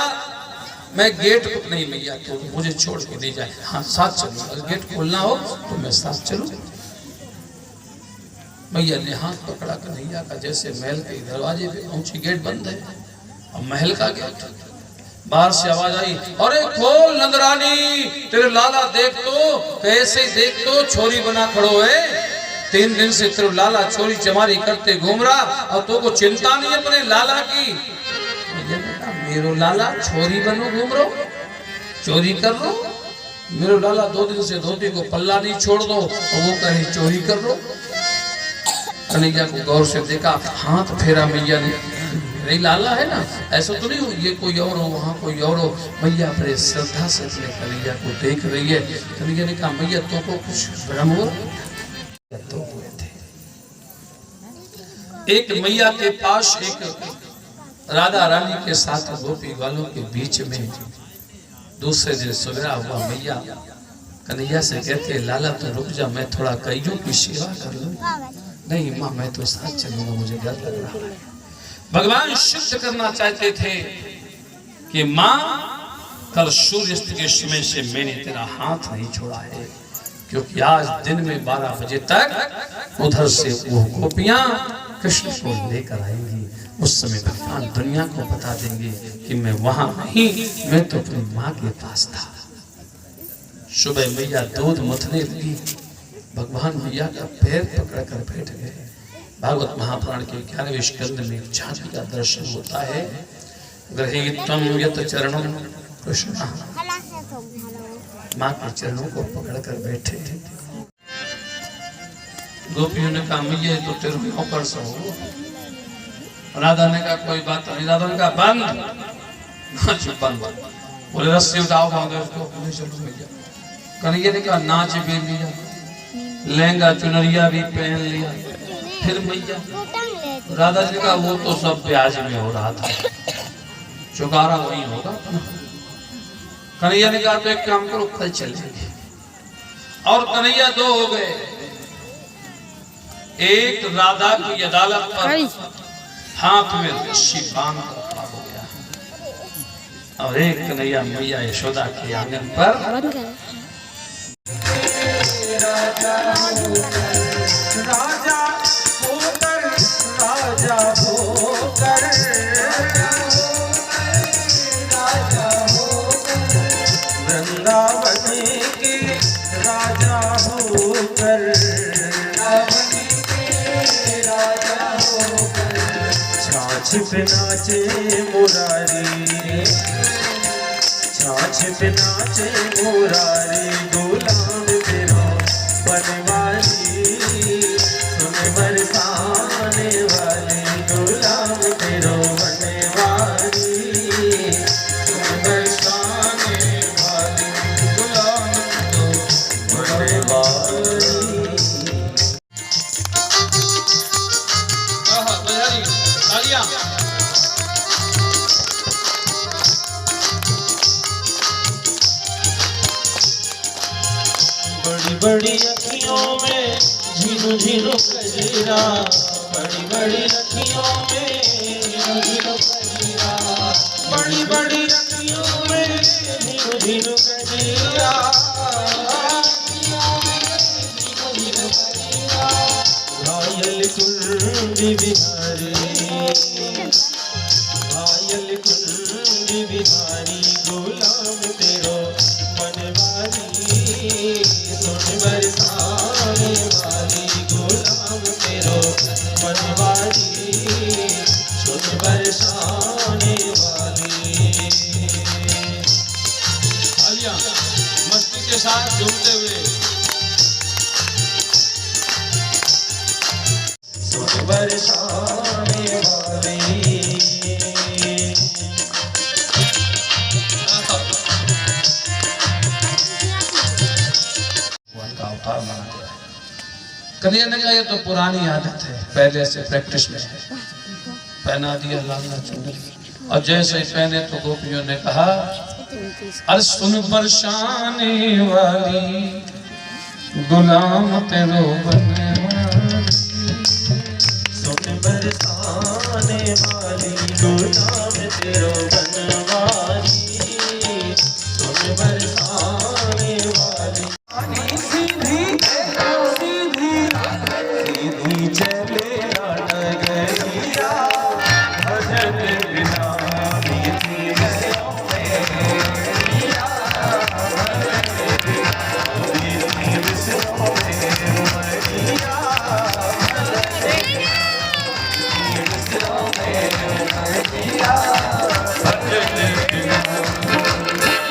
मैं गेट नहीं, मैया तो मुझे छोड़ के नहीं जाए, हाँ साथ चलो, अगर गेट खोलना हो तो मैं साथ चलूं। मैया ने हाथ पकड़ा कन्हैया का, जैसे महल के दरवाजे पे पहुंची, गेट बंद है, अब महल का गेट, बाहर से आवाज आई, अरे खोल नंदरानी, तेरे लाला देख तो, कैसे देख तो छोरी बना खड़ो है, 3 दिन से तेरे लाला चोरी चमारी करते घूम रहा और तो को चिंता नहीं अपने लाला की। मेरो लाला छोरी बनो घूम रो, चोरी कर लो, मेरो लाला 2 दिन से धोती को पल्ला नहीं छोड़ दो और वो कहे चोरी कर लो। कन्हैया को गौर से देखा, हाथ फेरा मैया ने, नहीं लाला है ना, ऐसा तो नहीं हो ये कोई और हो वहाँ कोई और हो। मैया बड़े श्रद्धा से अपने कन्हैया को देख रही है। कन्हैया ने कहा मैया तो को कुछ भ्रम हो, तो हुए थे। एक मैया के पास एक राधा रानी के साथ गोपी वालों के बीच में दूसरे दिन सवेरा हुआ। मैया कन्हैया से कहते लाला तो रुक जा, मैं थोड़ा कईयों की सेवा कर लूं। नहीं माँ मैं तो साथ चलूंगा, मुझे डर लग रहा है। भगवान सिद्ध करना चाहते थे कि माँ कल सूर्यास्त के समय से मैंने तेरा हाथ नहीं छोड़ा है, क्योंकि आज दिन में 12 बजे तक उधर से वो गोपियां कृष्ण को लेकर आएंगी। उस समय भगवान दुनिया को बता देंगे कि मैं वहां नहीं, मैं तो अपनी माँ के पास था। सुबह मैया दूध मथने लगी, भगवान मैया का पैर पकड़ कर बैठ गए। भागवत महापुराण के 11वें स्कंद में झांकी का दर्शन होता है। गृहीत्वं यत चरणं कृष्ण, माँ के चरणों को पकड़कर बैठे थे। गोपियों ने कहा मैया तो तेरे नौकर से हो। राधा ने कहा कोई बात नहीं। राधा ने कहा बंद, चुप बंद। बोले रस्सी उठाओ बांधो उसको, बोले चलो मैया। कन्हैया ने कहा नाच भी लिया, लहंगा चुनरिया भी पहन लिया, फिर मैया। राधा जी का वो तो सब ब्याज में हो रहा था, चुकारा वही होगा। कन्हैया ने कहा तो एक काम करो कल चलेंगे। और कन्हैया 2 हो गए, एक राधा की अदालत पर हाथ में रस्सी बांध कर खड़ा हो गया और एक कन्हैया मैया यशोदा के आंगन पर राजा होकर, रावण के राजा होकर, छाछ पे नाचे मुरारी, छाछ पे नाचे मुरारी, गुलाम तेरा बनवारी, सुन बरसाने वाली, गुलाम तेरा बनवारी, सुन बरसाने वाली, गुलाम तो बनवारी। आहा, बधाई, तालियां। बड़ी बड़ी अखियों में झीनो झीनो कजरा, बड़ी बड़ी अखियों में झीनो झीनो कजरा, बड़ी बड़ी अखियों में झीनो झीनो कजरा, घायल कुंज बिहारी, घायल कुंज बिहारी, गुलाम तेरो बनवारी, सुन बरसाने वाली, गुलाम तेरो बनवारी, सुन बरसाने वाली। तालियां मस्ती के साथ झूमते हुए। सुन बरसाने वाली। का अवतार माना गया है। कभी ने कहा ये तो पुरानी आदत है, पहले से प्रैक्टिस में है। पहना दिया लालना चुनरी, और जैसे ही पहने तो गोपियों ने कहा अरे सुन बरसाने वाली, गुलाम तेरो बनवारी, सुन बरसाने वाली, गुलाम तेरो बनवारी, सुन बरसाने वाली। सीधी सीधी चले नगरिया, भजन बिना बीती रसों में, बीती रसों में मरिया,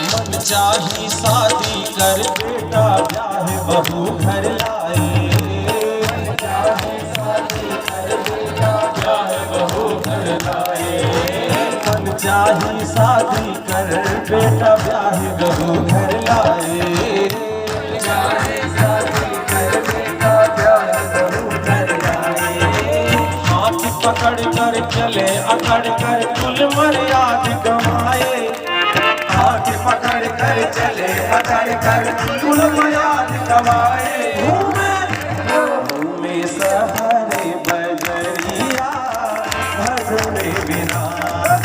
मन चाही शादी कर बेटा ब्याह बहू घर लाए, मन चाही शादी कर बेटा ब्याह बहू घर लाए, मन चाही शादी कर बेटा ब्याह बहू घर लाए, चाहे शादी कर बेटा ब्याह बहू घर लाए। हाथ पकड़ कर चले अकड़ कर कुल मर्याद कमाए, हाथ पकड़ कर चले अकड़ कर कुल मर्याद कमाए, घूमे सहरे बजरिया, भजने बिना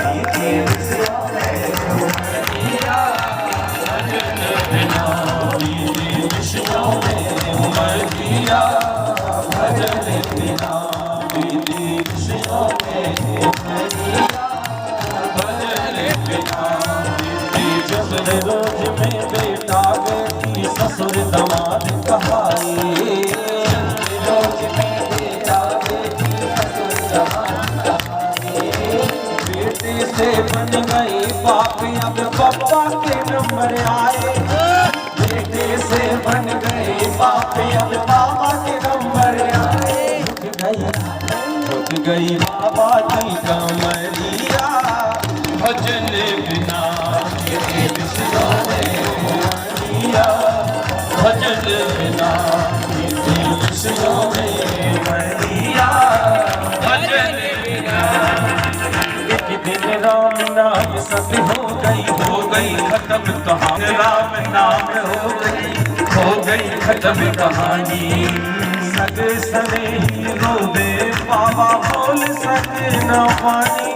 बीती रसों में मरिया, भजने बिना बीती रसों में मरिया, भजने बिना बीती रसों में मरिया, भजने बिना बीती। जश्न रोज में बेटा बेटी ससुर दामाद कहाए, रोज में बेटा बेटी ससुर दामाद कहाए, बेटे से बन गई बाप अब पापा के नंबर आए, बेटे से बन गए बाप अब पापा के नंबर आए, रुक गई बाबा की कमरिया, भजन बिना बीती रसों में मरिया, भजन बिना बीती रसों में मरिया, भजन बिना। एक दिन राम नाम सत हो गई खत्म कहानी, राम नाम हो गई खत्म कहानी, सगे सने ही रोवे बाबा बोल सके न पानी,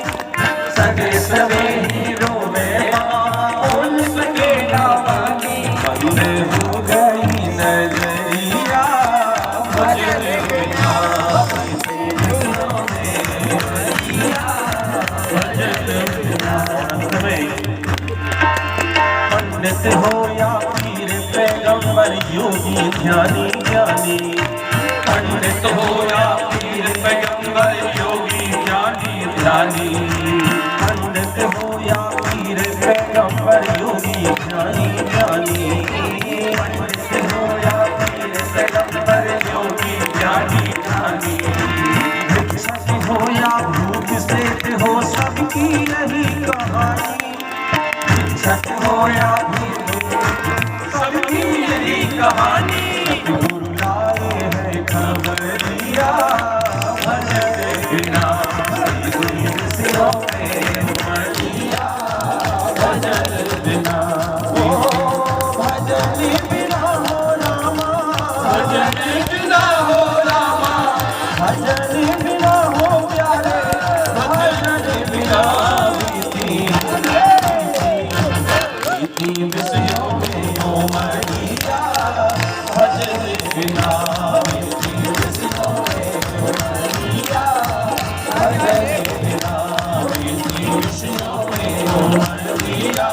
सगे सने ही रोवे बाबा बोल सके न पानी, बंद हो गई नजरिया, भजन बिना बीती रसों में मरिया, भजन बिना। पंडित हो या पीर पैगंबर योगी योगी ध्यानी ज्ञानी। पंडित हो या पीर पैगंबर योगी ज्ञानी ध्यानी। पंडित हो या पीर पैगंबर योगी ध्यानी ज्ञानी। पंडित हो या पीर पैगंबर योगी ज्ञानी ध्यानी। भिक्षक हो या भूत सेठ हो सबकी यही कहानी। भिक्षक हो या भूत सबकी यही कहानी। गुरु लाए है खबर दिया भजन बिना गुरु सिरों में उमड़ दिया भजन बिना। ओ भजन बिना हो रामा भजन बिना हो रामा। भजन बिना हो प्यारे भजन बिना बीती विषयों में उमड़ दिया भजन बिना बीती विषयों में उमड़ दिया भजन बिना बीती विषयों में उमड़ दिया।